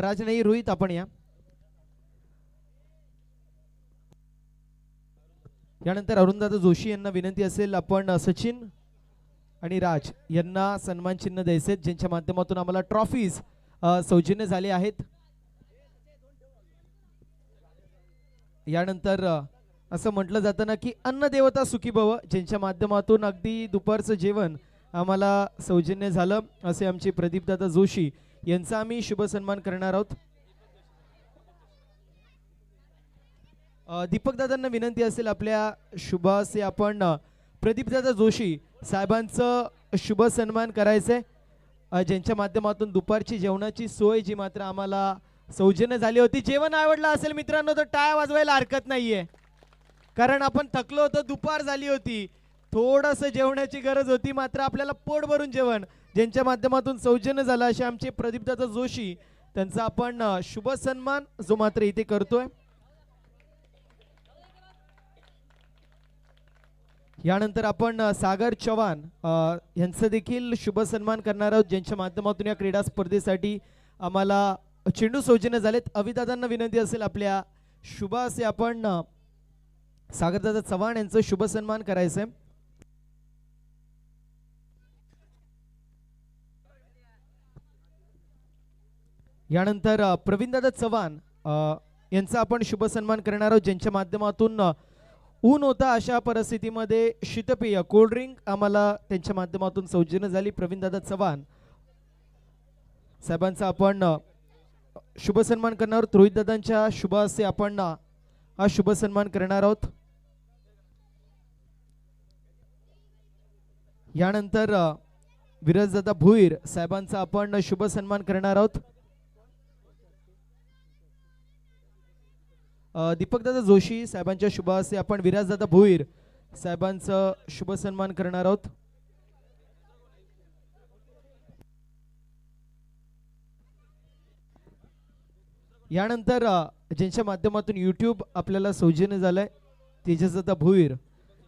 राज नाही, रोहित आपण या. यानंतर अरुणदादा जोशी यांना विनंती असेल आपण सचिन आणि राज यांना सन्मान चिन्ह द्यायचे ज्यांच्या माध्यमातून आम्हाला ट्रॉफीज सौजन्य झाले आहेत. यानंतर असं म्हटलं जातं ना की अन्न देवता सुखी भव, ज्यांच्या माध्यमातून अगदी दुपारचं जेवण आम्हाला सौजन्य झालं असे आमचे प्रदीपदादा जोशी यांचा आम्ही शुभ सन्मान करणार आहोत. दीपक दादांना विनंती असेल आपल्या शुभासे आपण प्रदीपदादा जोशी साहेबांचं शुभ सन्मान करायचंय ज्यांच्या माध्यमातून दुपारची जेवणाची सोय जी मात्र आम्हाला सौजन्य झाली होती. जेवण आवडलं असेल मित्रांनो तर टाळ्या वाजवायला हरकत नाहीये, कारण आपण थकलो होतो, दुपार झाली होती, थोडंसं जेवणाची गरज होती, मात्र आपल्याला पोट भरून जेवण ज्यांच्या माध्यमातून सौजन्य झालं असे आमचे प्रदीपदादा जोशी त्यांचा आपण शुभ सन्मान जो मात्र इथे करतोय. यानंतर आपण सागर चव्हाण यांचं देखील शुभ सन्मान करणार आहोत ज्यांच्या माध्यमातून या क्रीडा स्पर्धेसाठी आम्हाला चेंडू सौजन्य झालेत. अविदादांना विनंती असेल आपल्या शुभासे आपण सागरदादा चव्हाण यांचं शुभ सन्मान करायचंय. यानंतर प्रवीणदादा चव्हाण यांचा आपण शुभ सन्मान करणार आहोत ज्यांच्या माध्यमातून ऊन होता अशा परिस्थितीमध्ये शीतपेय कोल्ड्रिंक आम्हाला त्यांच्या माध्यमातून सौजन्य झाली. प्रवीणदादा चव्हाण साहेबांचा आपण शुभ सन्मान करणार आहोत. रोहित दादांच्या शुभ हस्ते आपण हा शुभ सन्मान करणार आहोत. यानंतर विराजदादा भुईर साहेबांचा आपण शुभ सन्मान करणार आहोत. दीपकदादा जोशी साहेबांच्या शुभ हस्ते आपण विराजदादा भोईर साहेबांचं शुभ सन्मान करणार आहोत. यानंतर ज्यांच्या माध्यमातून यूट्यूब आपल्याला सौजन्य झालंय तेजसदादा भोईर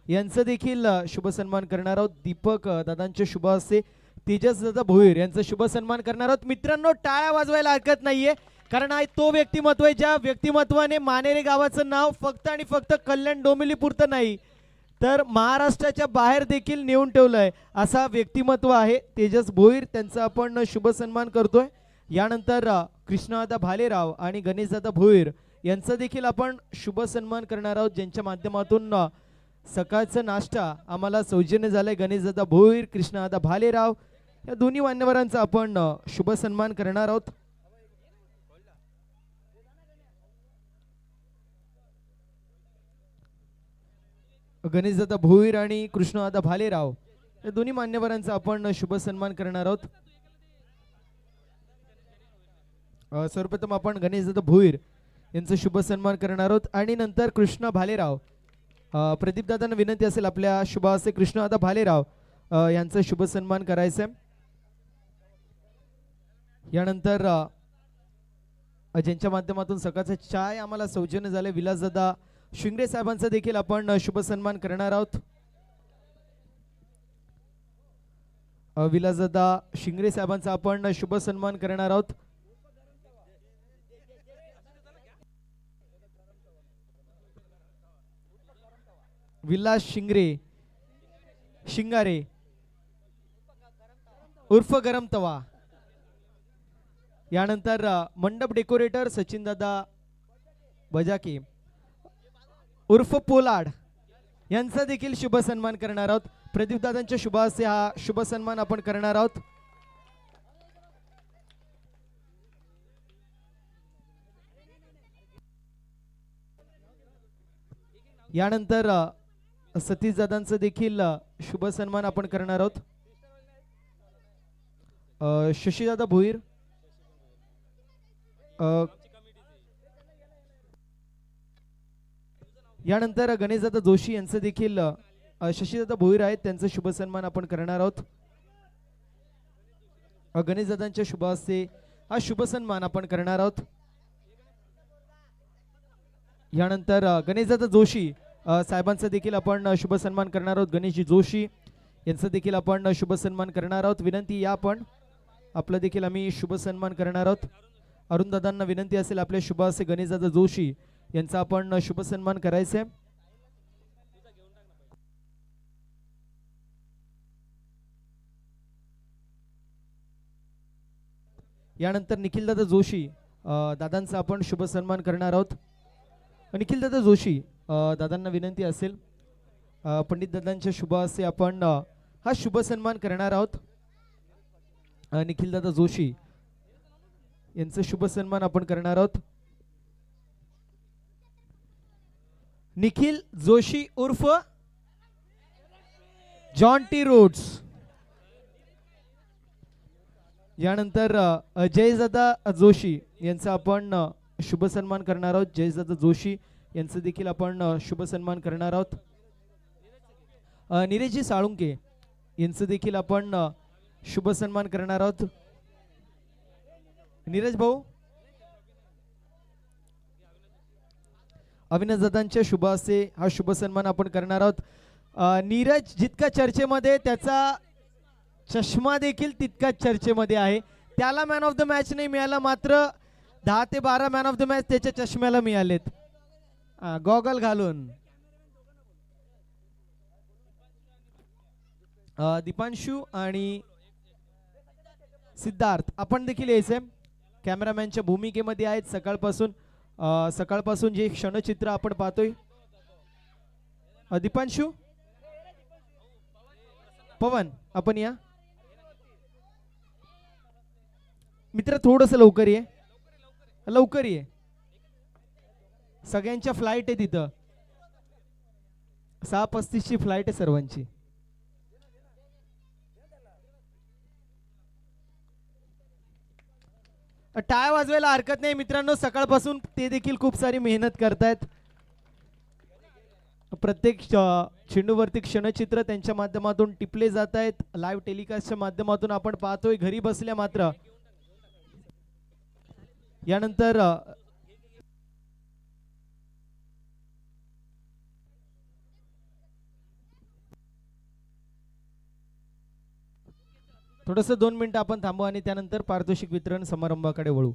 यांचं देखील शुभ सन्मान करणार आहोत. दीपक दादांच्या शुभ हस्ते तेजसदादा भोईर यांचा शुभ सन्मान करणार आहोत. मित्रांनो टाळ्या वाजवायला हरकत नाहीये, कारण हा तो व्यक्तिमत्व आहे ज्या व्यक्तिमत्वाने मानेरे गावाचं नाव फक्त आणि फक्त कल्याण डोंबिवली पुरतं नाही तर महाराष्ट्राच्या बाहेर देखील नेऊन ठेवलंय असा व्यक्तिमत्व आहे तेजस भोईर, त्यांचा आपण शुभ सन्मान करतोय. यानंतर कृष्णदादा भालेराव आणि गणेशदादा भोईर यांचा देखील आपण शुभ सन्मान करणार आहोत ज्यांच्या माध्यमातून सकाळचा नाश्ता आम्हाला सौजन्य झालाय. गणेशदादा भोईर, कृष्णदादा भालेराव या दोन्ही मान्यवरांचा आपण शुभ सन्मान करणार आहोत. गणेशदादा भोईर आणि कृष्णदादा भालेराव या दोन्ही मान्यवरांचा आपण शुभ सन्मान करणार आहोत. सर्वप्रथम आपण गणेशदादा भोईर यांचा शुभ सन्मान करणार आहोत आणि नंतर कृष्ण भालेराव. प्रदीपदादांना विनंती असेल आपल्या शुभ हस्ते कृष्णदादा भालेराव यांचा शुभ सन्मान करायचा आहे. यानंतर ज्यांच्या माध्यमातून सकाळचा चाय आम्हाला सौजन्य झाले विलासदादा शिंगरे साहेबांचा देखील आपण शुभ सन्मान करणार आहोत. विलासदादा शिंगरे साहेबांचा आपण शुभ सन्मान करणार आहोत. विलास शिंगारे उर्फ गरम तवा. यानंतर मंडप डेकोरेटर सचिन दादा बजाके उर्फ पोलाड यांचा देखील शुभ सन्मान करणार आहोत. प्रदीप दादांच्या शुभ हस्ते हा शुभ सन्मान आपण करणार आहोत. यानंतर सतीश दादांचं देखील शुभ सन्मान आपण करणार आहोत. शशीदादा भोईर, यानंतर गणेशदादा जोशी यांचं देखील शशीदादा भोईर आहेत त्यांचा शुभ सन्मान आपण करणार आहोत. गणेशदादांच्या शुभ हस्ते हा शुभ सन्मान आपण करणार आहोत. यानंतर गणेशदादा जोशी साहेबांचा देखील आपण शुभ सन्मान करणार आहोत. गणेशजी जोशी यांचा देखील आपण शुभ सन्मान करणार आहोत. विनंती या आपण आपला देखील आम्ही शुभ सन्मान करणार आहोत. अरुण दादांना विनंती असेल आपल्या शुभ असे गणेशदादा जोशी यांचा आपण शुभ सन्मान करायचा आहे. यानंतर निखिलदादा जोशी दादांचा आपण शुभ सन्मान करणार आहोत. निखिलदादा जोशी दादांना विनंती असेल पंडित दादांच्या शुभ असे आपण हा शुभ सन्मान करणार आहोत. निखिलदादा जोशी यांचा शुभ सन्मान आपण करणार आहोत. निखिल जोशी उर्फ जॉन टी रोड्स. यानंतर जयदादा जोशी यांचा आपण शुभ सन्मान करणार आहोत. जयदादा जोशी यांचं देखील आपण शुभ सन्मान करणार आहोत. निरेशजी साळुंके यांचं देखील आपण शुभ सन्मान करणार आहोत. नीरज भाऊ अविनाश दादांच्या शुभ असे हा शुभ सन्मान आपण करणार आहोत. नीरज जितका चर्चेमध्ये त्याचा चष्मा देखील तितकाच चर्चेमध्ये आहे. त्याला मॅन ऑफ द मॅच नाही मिळाला, मात्र 10 ते 12 मॅन ऑफ द मॅच त्याच्या चष्म्याला मिळालेत गॉगल घालून. दीपांशु आणि सिद्धार्थ आपण देखील यायचंय, कॅमेरामॅनच्या भूमिकेमध्ये आहेत. सकाळपासून जे क्षणचित्र आपण पाहतोय. दीपांशु पवन आपण या मित्र, थोडस लवकर ये, लवकर ये. सगळ्यांच्या फ्लाईट आहे तिथं, 6:35 ची फ्लाईट आहे सर्वांची. टाळ्या वाजवायला हरकत नाही मित्रांनो, सकाळपासून ते देखील खूप सारी मेहनत करतायत. प्रत्येक चेंडूवरती क्षणचित्र त्यांच्या माध्यमातून टिपले जात आहेत. लाईव्ह टेलिकास्टच्या माध्यमातून आपण पाहतोय घरी बसल्या. मात्र यानंतर थोडस 2 मिनिटं आपण थांबू आणि त्यानंतर पारितोषिक वितरण समारंभाकडे वळू.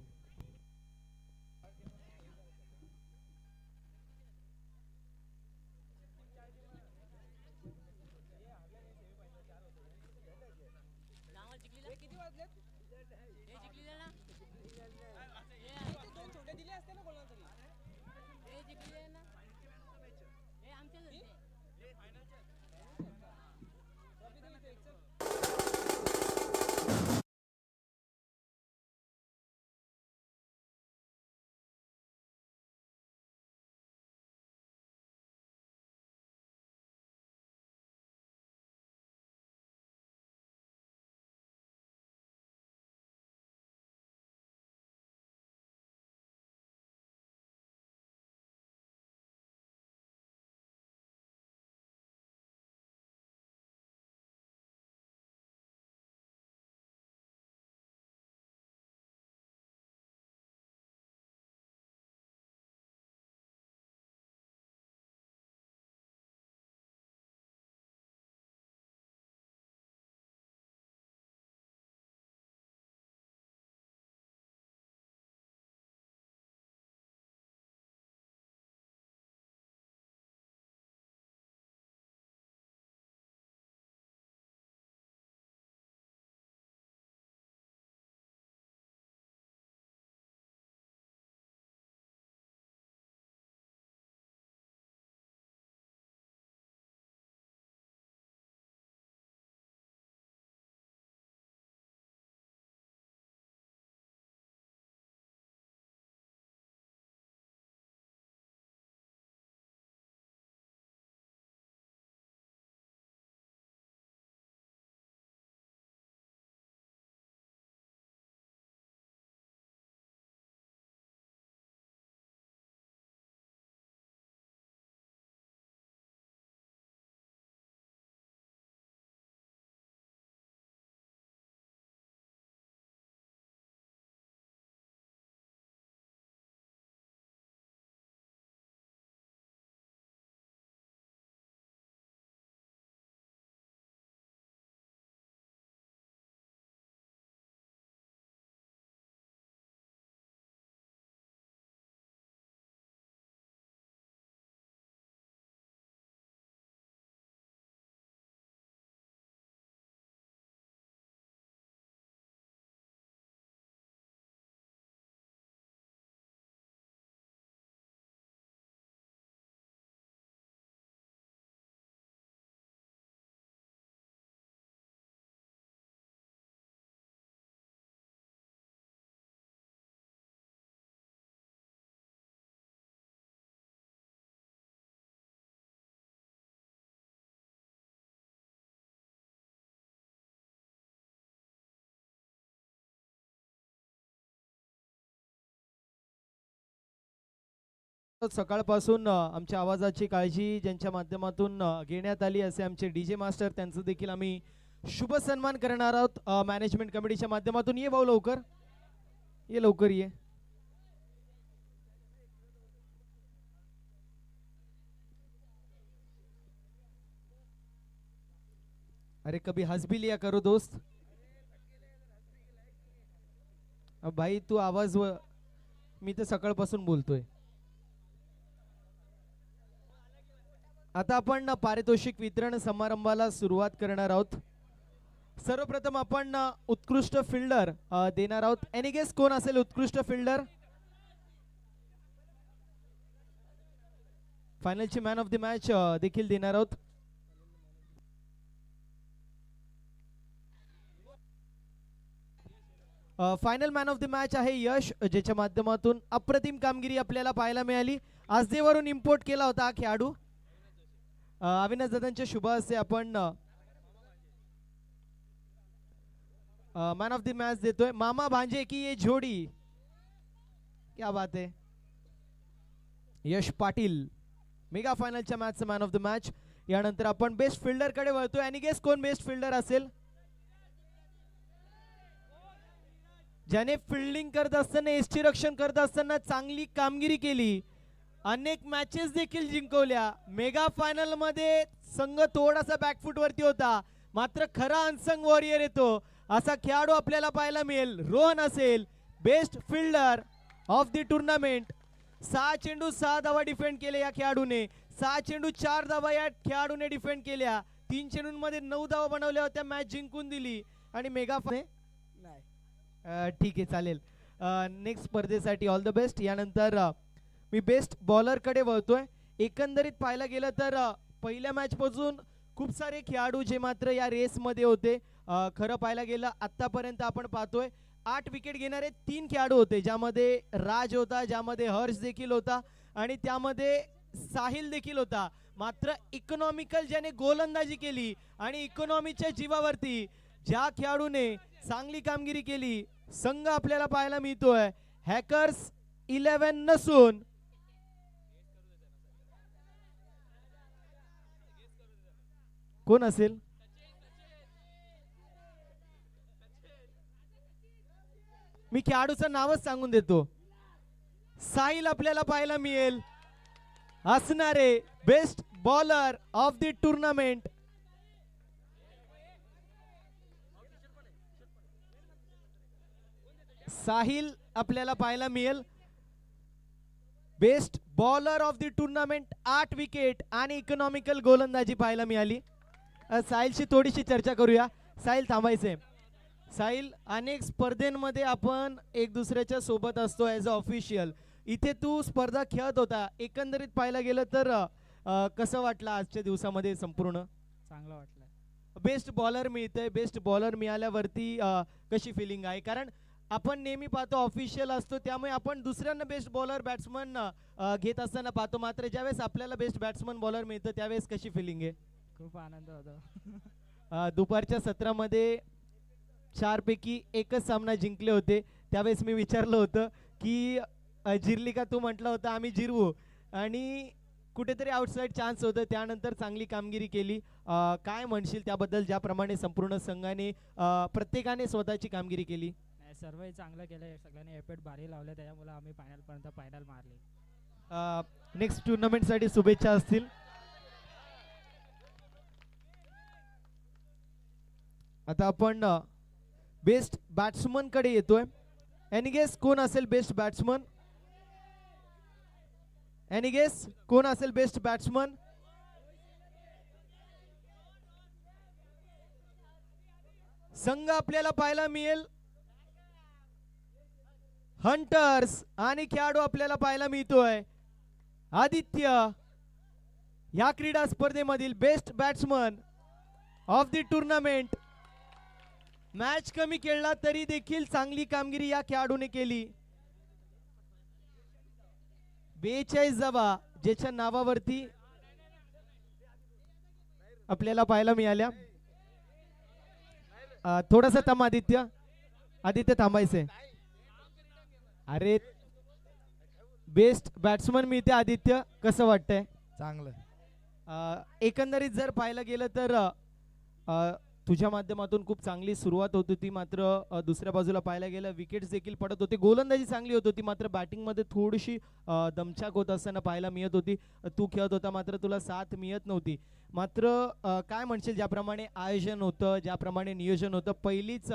सकाळपासून आमच्या आवाजाची काळजी ज्यांच्या माध्यमातून घेण्यात आली असे आमचे डीजे मास्टर त्यांचं देखील आम्ही शुभ सन्मान करणार आहोत मॅनेजमेंट कमिटीच्या माध्यमातून. ये भाऊ लवकर ये, लवकर ये. अरे कभी हंस भी लिया करो दोस्त. अब भाई तू आवाज मी तर सकाळपासून बोलतोय. आता आपण पारितोषिक वितरण समारंभाला सुरुवात करणार आहोत. सर्वप्रथम आपण उत्कृष्ट फिल्डर देणार आहोत. एनी गेस कोण असेल उत्कृष्ट फिल्डर? फायनलची मॅन ऑफ द मॅच देखील देणार आहोत. Final man of the match आहे यश, ज्याच्या माध्यमातून अप्रतिम कामगिरी आपल्याला पाहायला मिळाली. आजदेवरून इम्पोर्ट केला होता हा खेळाडू. अविनाश दादांच्या शुभ हस्ते आपण मॅन ऑफ द मॅच देतोय. मामा भांजे की ये जोडी, क्या बात है. यश पाटील मेगा फायनलच्या मॅचचा मॅन ऑफ द मॅच. यानंतर आपण बेस्ट फिल्डर कडे वळतोय. आणि गेस कोण बेस्ट फिल्डर असेल? ज्याने फिल्डिंग करत असताना एसटी रक्षण करत असताना चांगली कामगिरी केली, अनेक मॅचेस देखील जिंकवल्या. मेगा फायनल मध्ये संघ थोडासा बॅकफूट वरती होता, मात्र खरा अनसंग वॉरियर येतो असा खेळाडू आपल्याला पाहायला मिळेल. रोहन असेल best fielder of the tournament. 6 चेंडू 6 धावा डिफेंड केले या खेळाडूने. 6 चेंडू 4 धावा या खेळाडूने डिफेंड केल्या. 3 चेंडूंमध्ये 9 धावा बनवल्या होत्या, मॅच जिंकून दिली. आणि मेगा ठीक आहे चालेल. नेक्स्ट स्पर्धेसाठी ऑल द बेस्ट. यानंतर मी बेस्ट बॉलर कडे वळतोय. एकंदरीत पाहायला गेलं तर पहिल्या मॅच पासून खूप सारे खेळाडू जे मात्र या रेस मध्ये होते. खरं पाहायला गेलं आतापर्यंत आपण पाहतोय 8 विकेट घेणारे 3 खेळाडू होते, ज्यामध्ये राज होता, ज्यामध्ये हर्ष देखील होता आणि त्यामध्ये साहिल देखील होता. मात्र इकॉनॉमिकल ज्याने गोलंदाजी केली आणि इकॉनॉमीच्या जीवावरती ज्या खेळाडूने चांगली कामगिरी केली, संघ आपल्याला पाहायला मिळतोय हॅकर्स 11 नसून कोण असेल? मी खेळाडूचं नावच सांगून देतो, साहिल आपल्याला पाहायला मिळेल असणारे best bowler of the tournament. Sahil आपल्याला पाहायला मिळेल best bowler of the tournament. 8 wicket आणि इकॉनॉमिकल गोलंदाजी पाहायला मिळाली. साहिलशी थोडीशी चर्चा करूया. साहिल थांबायचे. साहिल, अनेक स्पर्धेमध्ये आपण एक दुसऱ्याच्या सोबत असतो ॲज अ ऑफिशियल. इथे तू स्पर्धा खेळत होता, एकंदरीत पाहायला गेलं तर कसं वाटलं आजच्या दिवसामध्ये? संपूर्ण चांगलं वाटलं. बेस्ट बॉलर मिळतंय, बेस्ट बॉलर मिळाल्यावरती कशी फिलिंग आहे? कारण आपण नेहमी पाहतो ऑफिशियल असतो, त्यामुळे आपण दुसऱ्यांना बेस्ट बॉलर बॅट्समन घेत असताना पाहतो, मात्र ज्यावेळेस आपल्याला बेस्ट बॅट्समन बॉलर मिळतं त्यावेळेस कशी फिलिंग आहे? खूप आनंद होतो. दुपारच्या सत्रामध्ये 4 पैकी 1च सामना जिंकले होते. त्यावेळेस मी विचारलं होतं की जिरली का? तू म्हटलं होतं आम्ही जिरवू, आणि कुठेतरी आउटसाइड चान्स होतं. त्यानंतर चांगली कामगिरी केली. काय म्हणशील त्याबद्दल, ज्याप्रमाणे संपूर्ण संघाने प्रत्येकाने स्वतःची कामगिरी केली? सर्वही चांगलं केलं, सगळ्यांनी एफर्ट भारी लावले, त्याच्यामुळे आम्ही फायनल मारले. नेक्स्ट टुर्नामेंटसाठी शुभेच्छा असतील. आता आपण बेस्ट बॅट्समन कडे येतोय. एनी गेस कोण असेल बेस्ट बॅट्समन? एनी गेस कोण असेल बेस्ट बॅट्समन? संघ आपल्याला पाहायला मिळेल हंटर्स, आणि खेळाडू आपल्याला पाहायला मिळतोय आदित्य. या क्रीडा स्पर्धेमधील best batsman of the tournament. Match कमी खेळला तरी देखील चांगली कामगिरी या खेळाडूने केली. 42 धावा ज्याच्या नावावरती आपल्याला पाहायला मिळाल्या. थोडासा थांब आदित्य, आदित्य थांबायचे. अरे बेस्ट बॅट्समन मिळते आदित्य, कसं वाटतंय? चांगलं. एकंदरीत जर पाहायला गेलं तर अ, तुझ्या माध्यमातून खूप चांगली सुरुवात होत होती, मात्र दुसऱ्या बाजूला पाहायला गेलं विकेट्स देखील पडत होते, गोलंदाजी चांगली होत होती, मात्र बॅटिंगमध्ये थोडीशी दमछाक होत असताना पाहायला मिळत होती. तू खेळत होता मात्र तुला साथ मिळत नव्हती. मात्र काय म्हणशील, ज्याप्रमाणे आयोजन होतं, ज्याप्रमाणे नियोजन होतं, पहिलीच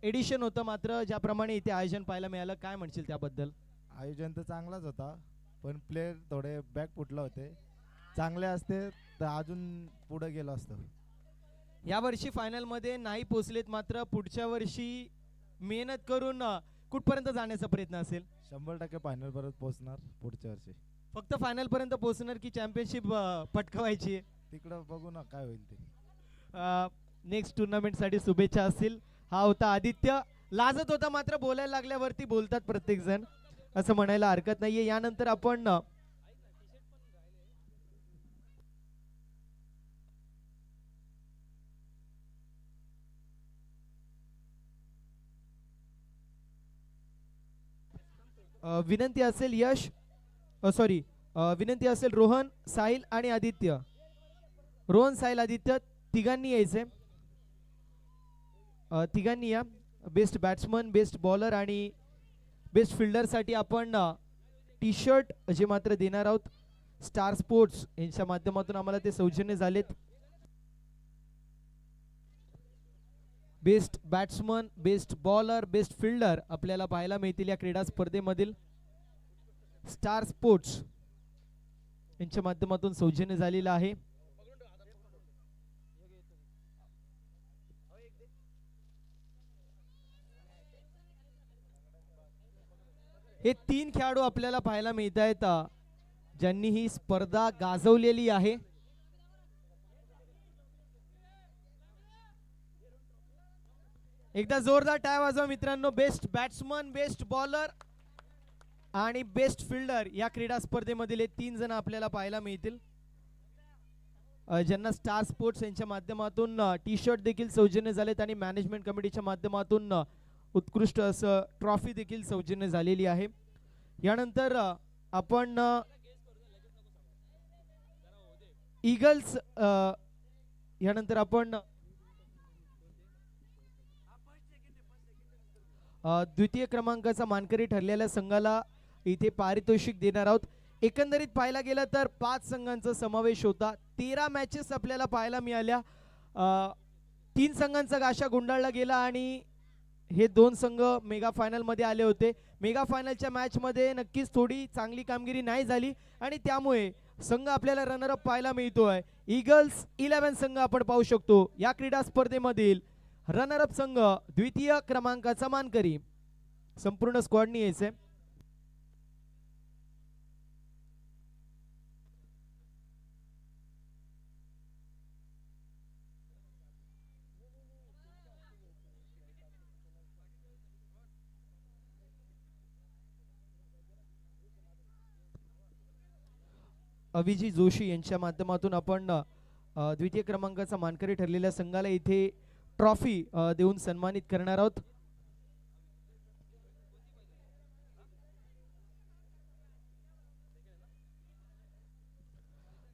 एडिशन होतं, मात्र ज्याप्रमाणे इथे आयोजन पाहायला मिळालं, काय म्हणशील त्याबद्दल? आयोजन तर चांगलाच होता, पण प्लेयर थोडे बॅक फुटले होते. चांगले असते तर अजून पुढे गेलो असतो. यावर्षी फायनलमध्ये नाही पोचलेत, मात्र पुढच्या वर्षी मेहनत करून कुठपर्यंत जाण्याचा प्रयत्न असेल? 100% फायनल परत पोहोचणार पुढच्या वर्षी. फक्त फायनल पर्यंत पोहोचणार की चॅम्पियनशिप पटकवायची आहे? तिकडं बघू ना काय होईल ते. नेक्स्ट टुर्नामेंटसाठी शुभेच्छा असतील. हा होता आदित्य. लाजत होता, मात्र बोलायला लागल्यावरती बोलतात प्रत्येक जण, असं म्हणायला हरकत नाहीये. यानंतर आपण विनंती असेल यश, सॉरी, विनंती असेल रोहन, साहिल आणि आदित्य. रोहन, साहिल, आदित्य तिघांनी यायचे. तिघांनी या. बेस्ट बॅट्समन, बेस्ट बॉलर आणि बेस्ट फिल्डरसाठी आपण टी शर्ट जे मात्र देणार आहोत. स्टार स्पोर्ट्स यांच्या माध्यमातून आम्हाला ते सौजन्य झालेत. Best batsman, best bowler, best fielder आपल्याला पाहायला मिळतील या क्रीडा स्पर्धेमधील. स्टार स्पोर्ट्स यांच्या माध्यमातून सौजन्य झालेलं आहे. हे 3 खेळाडू आपल्याला पाहायला मिळत आहेत ज्यांनी ही स्पर्धा गाजवलेली आहे. एकदा जोरदार टाळ्या वाजवा मित्रांनो. बेस्ट बॅट्समन, बेस्ट बॉलर आणि बेस्ट फिल्डर या क्रीडा स्पर्धेमधील 3 जण आपल्याला पाहायला मिळतील, ज्यांना स्टार स्पोर्ट्स यांच्या माध्यमातून टी शर्ट देखील सौजन्य झालेत आणि मॅनेजमेंट कमिटीच्या माध्यमातून उत्कृष्ट असं ट्रॉफी देखील सौजन्य झालेली आहे. यानंतर आपण ईगल्स, यानंतर आपण द्वितीय क्रमांकाचा मानकरी ठरलेल्या संघाला इथे पारितोषिक देणार आहोत. एकंदरीत पाहायला गेलं तर 5 संघांचा समावेश होता. 13 मॅचेस आपल्याला पाहायला मिळाल्या. 3 संघांचा गाशा गुंडाळला गेला आणि हे 2 संघ मेगा फायनल मध्ये आले होते. मेगा फायनलच्या मॅच मध्ये नक्कीच थोडी चांगली कामगिरी नाही झाली आणि त्यामुळे संघ आपल्याला रनरअप पाहायला मिळतोय. ईगल्स 11 संघ आपण पाहू शकतो. या क्रीडा स्पर्धेमधील रनरअप संघ द्वितीय क्रमांकाचा मानकरी. संपूर्ण स्क्वॉडनी यायचे. अभिजी जोशी यांच्या माध्यमातून आपण द्वितीय क्रमांकाचा मानकरी ठरलेल्या संघाला इथे ट्रॉफी देऊन सन्मानित करणार आहोत.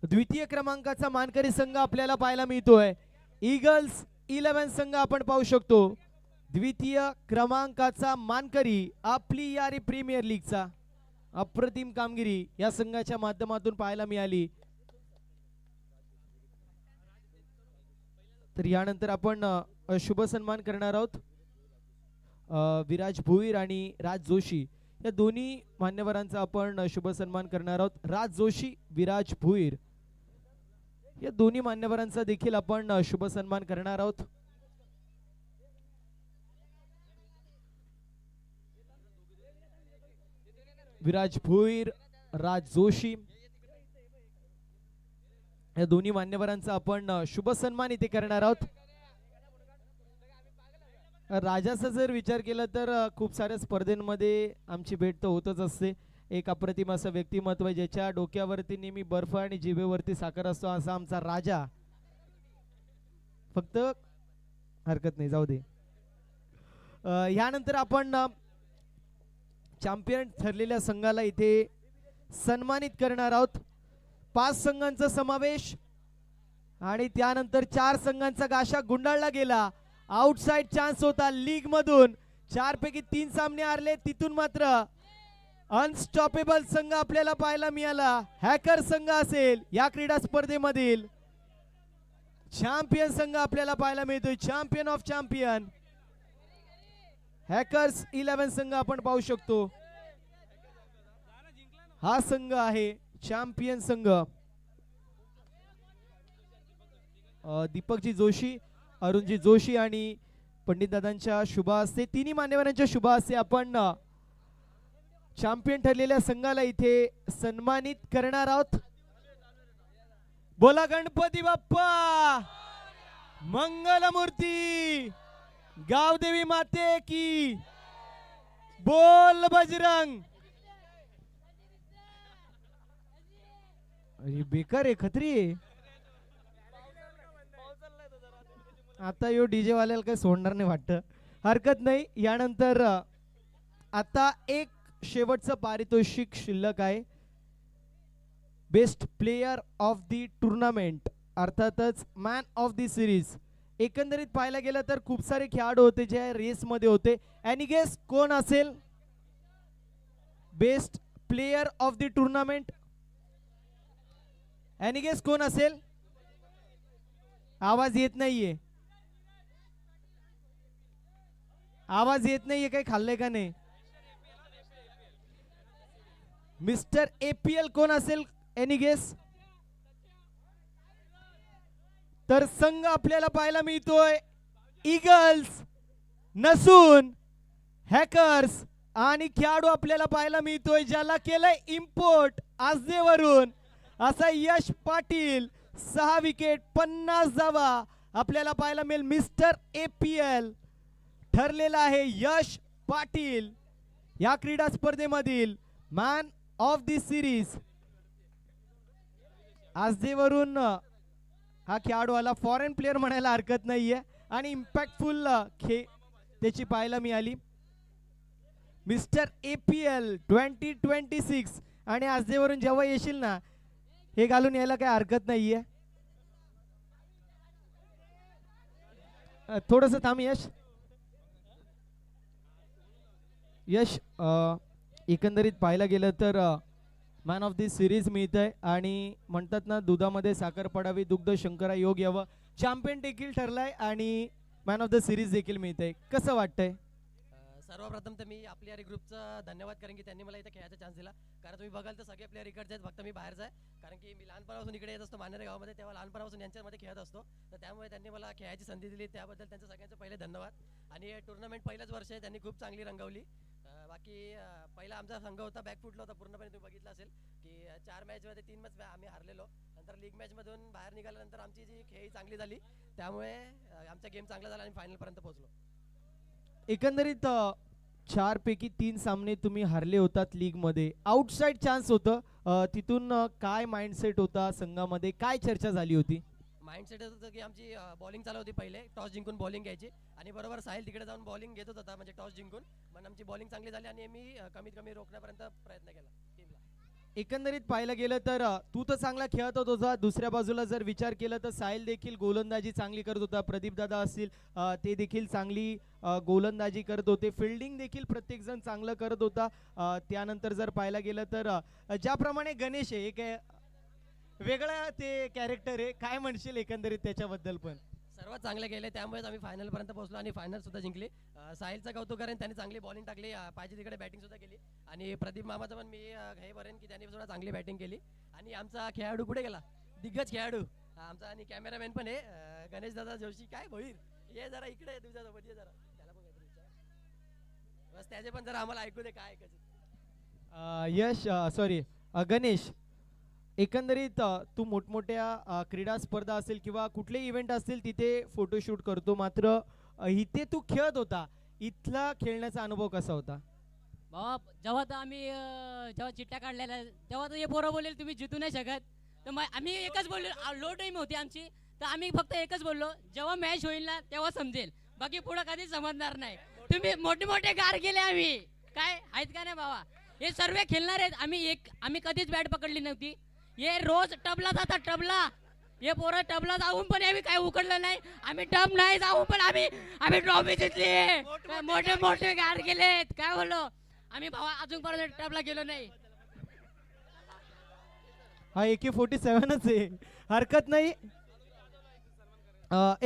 द्वितीय क्रमांकाचा मानकरी संघ आपल्याला पाहायला मिळतोय. ईगल्स 11 संघ आपण पाहू शकतो. द्वितीय क्रमांकाचा मानकरी आपली यारी प्रीमियर लीगचा. अप्रतिम कामगिरी या संघाच्या माध्यमातून पाहायला मिळाली. तर यानंतर आपण शुभ सन्मान करणार आहोत. विराज भोईर आणि राज जोशी या दोन्ही मान्यवरांचा आपण शुभ सन्मान करणार आहोत. राज जोशी, विराज भोईर या दोन्ही मान्यवरांचा देखील आपण शुभ सन्मान करणार आहोत. विराज भोईर, राज जोशी या दोन्ही मान्यवरांचा आपण शुभ सन्मान इथे करणार आहोत. राजाचा जर विचार केला तर खूप साऱ्या स्पर्धेमध्ये आमची भेट तर होतच असते. एक अप्रतिम असं व्यक्तिमत्व ज्याच्या डोक्यावरती नेहमी बर्फ आणि जिभेवरती साखर असतो असा आमचा राजा. फक्त हरकत नाही, जाऊ दे. यानंतर आपण चॅम्पियन ठरलेल्या संघाला इथे सन्मानित करणार आहोत. 5 संघांचा समावेश आणि त्यानंतर 4 संघांचा गाशा गुंडाळला गेला. आउटसाइड चान्स होता लीग मधून. 4 पैकी 3 सामने हारले, तिथून मात्र अनस्टॉपेबल संघ आपल्याला पाहायला मिळाला. हॅकर संघ असेल या क्रीडा स्पर्धेमधील चॅम्पियन संघ आपल्याला पाहायला मिळतोय. चॅम्पियन ऑफ चॅम्पियन हॅकर्स 11 संघ आपण पाहू शकतो. हा संघ आहे चॅम्पियन संघ. दीपकजी जोशी, अरुणजी जोशी आणि पंडित दादांच्या शुभ हस्ते, तिन्ही मान्यवरांच्या शुभ हस्ते आपण चॅम्पियन ठरलेल्या संघाला इथे सन्मानित करणार आहोत. बोला गणपती बाप्पा मंगलमूर्ती, गावदेवी माते की, बोल बजरंग. अरे बेकार आहे, खत्री आहे. आता यो डीजे वाल्याला काही सोडणार नाही वाटतं. हरकत नाही. यानंतर आता एक शेवटचं पारितोषिक शिल्लक आहे. Best player of the tournament, अर्थातच मॅन ऑफ दी सिरीज. एकंदरीत पाहायला गेलं तर खूप सारे खेळाडू होते जे रेस मध्ये होते. एनी गेस कोण असेल best player of the tournament? Any guess कोण असेल? आवाज येत नाहीये, आवाज येत नाहीये. काही खाल्लंय का नाही? मिस्टर एपीएल कोण असेल? Any guess? तर संघ आपल्याला पाहायला मिळतोय ईगल्स नसून हॅकर्स. आणि खेळाडू आपल्याला पाहायला मिळतोय ज्याला केलंय इम्पोर्ट आजदेवरून, असा यश पाटील. 6 विकेट 50 धावा आपल्याला पाहायला मिळेल. मिस्टर एपीएल ठरलेला आहे यश पाटील या क्रीडा स्पर्धेमधील मॅन ऑफ दी सिरीज. आजदेवरून हा खेळाडू आला. फॉरेन प्लेअर म्हणायला हरकत नाहीये आणि इम्पॅक्टफुल त्याची पाहायला मिळाली. Mister APL 2026. आणि आजदेवरून जेव्हा येशील ना हे घालून यायला काही हरकत नाहीये. थोडस थांब यश. यश एकंदरीत पाहायला गेलं तर मॅन ऑफ दी सिरीज मिळत आहे. आणि म्हणतात ना दुधामध्ये साखर पडावी, दुग्ध शंकरा योग यावं. चॅम्पियन देखील ठरलाय आणि मॅन ऑफ द सिरीज देखील मिळत आहे. कसं वाटतंय? सर्वप्रथम तर मी आपल्या ग्रुपचा धन्यवाद करेन की त्यांनी मला इथे खेळायचा चान्स दिला. कारण तुम्ही बघाल तर सगळे प्लेअर इकडचे आहेत, फक्त मी बाहेरचा आहे. कारण की मी लहानपणापासून इकडे येत असतो मानेरे गावामध्ये, तेव्हा लहानपणापासून यांच्यामध्ये खेळत असतो. तर त्यामुळे त्यांनी मला खेळायची संधी दिली, त्याबद्दल त्यांचं सगळ्यांचं पहिले धन्यवाद. आणि टुर्नामेंट पहिलंच वर्ष आहे, त्यांनी खूप चांगली रंगवली. बाकी पहिला आमचा संघ होता बॅक फुटला होता पूर्णपणे. तुम्ही बघितलं असेल की 4 मॅचमध्ये 3 मॅच आम्ही हारलेलो. नंतर लीग मॅचमधून बाहेर निघाल्यानंतर आमची जी खेळी चांगली झाली, त्यामुळे आमचा गेम चांगला झाला आणि फायनलपर्यंत पोहोचलो. एकंदरीत 4 पैकी 3 सामने तुम्ही हारले होतात लीग मध्ये. आउटसाइड चान्स होतं, तिथून काय माइंडसेट होता संघामध्ये, काय चर्चा झाली होती? माइंडसेट होतं की आमची बॉलिंग चालू होती. पहिले टॉस जिंकून बॉलिंग घ्यायची आणि बरोबर साहिल तिकडे जाऊन बॉलिंग घेत होता, म्हणजे टॉस जिंकून. पण आमची बॉलिंग चांगली झाली आणि मी कमीत कमी रोखण्यापर्यंत प्रयत्न केला टीमला. एकंदरीत पाहायला गेलं तर तू तर चांगला खेळत होता. दुसऱ्या बाजूला जर विचार केला तर साहिल देखील गोलंदाजी चांगली करत होता. प्रदीप दादा असतील ते देखील चांगली गोलंदाजी करत होते. फिल्डिंग देखील प्रत्येक जण चांगलं करत होता. त्यानंतर जर पाहायला गेलं तर ज्याप्रमाणे गणेश आहे, एक वेगळा ते कॅरेक्टर आहे. काय म्हणशील एकंदरीत त्याच्याबद्दल? पण सर्वात चांगले गेले, त्यामुळेच आम्ही फायनलपर्यंत पोहोचलो आणि फायनल सुद्धा जिंकली. साहिलचं कौतुक करेन, त्यांनी चांगली बॉलिंग टाकली, पाहिजे तिकडे बॅटिंग सुद्धा केली. आणि प्रदीप मामाचं पण मी हे बरेन की त्यांनी सुद्धा चांगली बॅटिंग केली. आणि आमचा खेळाडू कुठे गेला? दिग्गज खेळाडू आमचा आणि कॅमेरामॅन पण आहे गणेश दादा जोशी. काय भोईर ये जरा इकडे तुझ्यासोबत, ये जरा त्याला पण काहीतरी विचार. बस त्याचे पण जरा आम्हाला ऐकू दे काय ऐकायचं. यश सॉरी गणेश, एकंदरीत तू मोठमोठ्या क्रीडा स्पर्धा असेल किंवा कुठले इव्हेंट असतील तिथे फोटोशूट करतो, मात्र इथे तू खेळत होता. इथला खेळण्याचा अनुभव कसा होता? बाबा जेव्हा तर आम्ही जेव्हा चिट्ट्या काढलेल्या तेव्हा तर हे पोरं बोलेल तुम्ही जितू नाही शकत. तर मग आम्ही एकच बोललो, लो टाईम होती आमची, तर आम्ही फक्त एकच बोललो जेव्हा मॅच होईल ना तेव्हा समजेल, बाकी पुढं कधीच समजणार नाही. तुम्ही मोठे मोठे गार केले आम्ही. काय आहेत का नाही बाबा? हे सर्व खेळणार आहेत. आम्ही कधीच बॅट पकडली नव्हती. हे रोज टबला जातात, टबला. हे पोरं टबला जाऊन पण आम्ही काय उकडलं नाही. आम्ही टब नाही जाऊन पण आम्ही ट्रॉफी जिंकली. मोठे मोठे गार गेलेत. काय बोललो आम्ही भावा, अजूनपर्यंत टबला गेलो नाही. हा AK-47च आहे, हरकत नाही.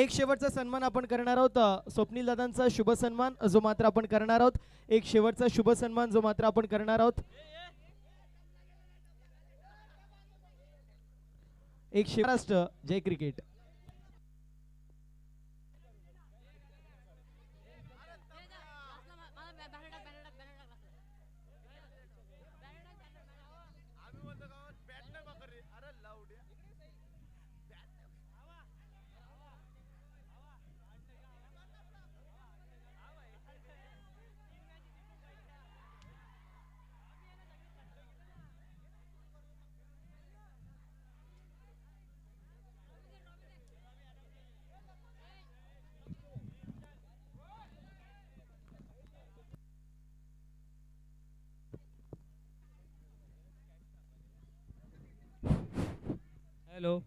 एक शेवटचा सन्मान आपण करणार आहोत, स्वप्नील दादांचा शुभ सन्मान जो मात्र आपण करणार आहोत. एक शेवटचा शुभ सन्मान जो मात्र आपण करणार आहोत. एक महाराष्ट्र जय क्रिकेट. हॅलो.